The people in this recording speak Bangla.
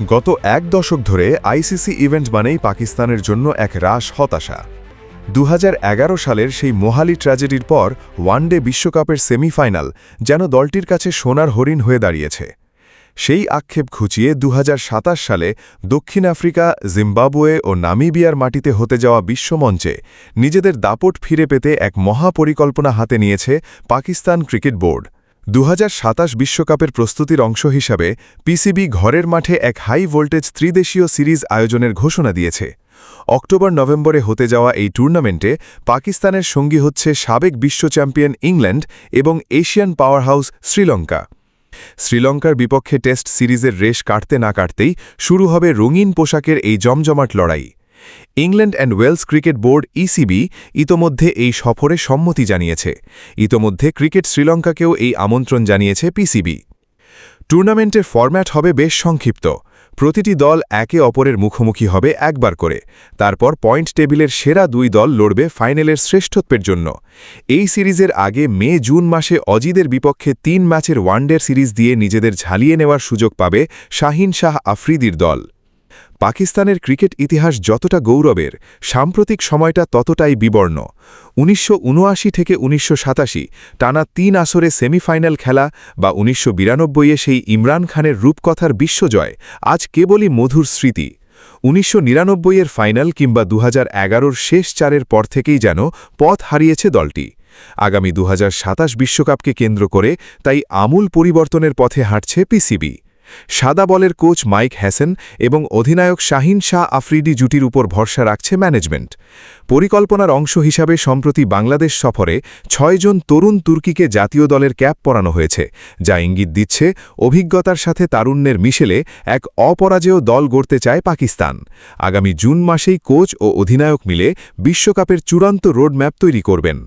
গত এক দশক ধরে আইসিসি ইভেন্ট মানেই পাকিস্তানের জন্য এক রাস হতাশা। ২০১১ সালের সেই মোহালি ট্র্যাজেডির পর ওয়ানডে বিশ্বকাপের সেমিফাইনাল যেন দলটির কাছে সোনার হরিণ হয়ে দাঁড়িয়েছে। সেই আক্ষেপ ঘুচিয়ে ২০২৭ সালে দক্ষিণ আফ্রিকা, জিম্বাবুয়ে ও নামিবিয়ার মাটিতে হতে যাওয়া বিশ্বমঞ্চে নিজেদের দাপট ফিরে পেতে এক মহাপরিকল্পনা হাতে নিয়েছে পাকিস্তান ক্রিকেট বোর্ড। ২০২৭ বিশ্বকাপের প্রস্তুতির অংশ হিসাবে পিসিবি ঘরের মাঠে এক হাই ভোল্টেজ ত্রিদেশীয় সিরিজ আয়োজনের ঘোষণা দিয়েছে। অক্টোবর-নভেম্বরে হতে যাওয়া এই টুর্নামেন্টে পাকিস্তানের সঙ্গী হচ্ছে সাবেক বিশ্ব চ্যাম্পিয়ন ইংল্যান্ড এবং এশিয়ান পাওয়ারহাউস শ্রীলঙ্কা। শ্রীলঙ্কার বিপক্ষে টেস্ট সিরিজের রেশ কাটতে না কাটতেই শুরু হবে রঙিন পোশাকের এই জমজমাট লড়াই। England and Wales cricket board ECB ইতোমধ্যে এই সফরে সম্মতি জানিয়েছে। ইতোমধ্যে ক্রিকেট শ্রীলঙ্কাকেও এই আমন্ত্রণ জানিয়েছে পিসিবি। টুর্নামেন্টের ফরম্যাট হবে বেশ সংক্ষিপ্ত। প্রতিটি দল একে অপরের মুখোমুখি হবে একবার করে। তারপর পয়েন্ট টেবিলের সেরা দুই দল লড়বে ফাইনালের শ্রেষ্ঠত্বের জন্য। এই সিরিজের আগে মে-জুন মাসে অজিদের বিপক্ষে ৩ ম্যাচের ওয়ানডে সিরিজ দিয়ে নিজেদের ঝালিয়ে নেওয়ার সুযোগ পাবে শাহিন শাহ আফ্রিদির দল। পাকিস্তানের ক্রিকেট ইতিহাস যতটা গৌরবের, সাম্প্রতিক সময়টা ততটাই বিবর্ণ। ১৯৭৯ থেকে ১৯৮৭ টানা ৩ আসরে সেমিফাইনাল খেলা বা ১৯৯২-এ সেই ইমরান খানের রূপকথার বিশ্বজয় আজ কেবলই মধুর স্মৃতি। ১৯৯৯-এর ফাইনাল কিংবা ২০১১-র শেষ চারের পর থেকেই যেন পথ হারিয়েছে দলটি। আগামী ২০২৭ বিশ্বকাপকে কেন্দ্র করে তাই আমূল পরিবর্তনের পথে হাঁটছে পিসিবি। সাদা বলের কোচ মাইক হ্যাসেন এবং অধিনায়ক শাহিন শাহ আফ্রিদি জুটির উপর ভরসা রাখছে ম্যানেজমেন্ট। পরিকল্পনার অংশ হিসাবে সম্প্রতি বাংলাদেশ সফরে ৬ জন তরুণ তুর্কিকে জাতীয় দলের ক্যাপ পরানো হয়েছে, যা ইঙ্গিত দিচ্ছে অভিজ্ঞতার সাথে তারুণ্যের মিশেলে এক অপরাজেয় দল গড়তে চায় পাকিস্তান। আগামী জুন মাসেই কোচ ও অধিনায়ক মিলে বিশ্বকাপের চূড়ান্ত রোডম্যাপ তৈরি করবেন।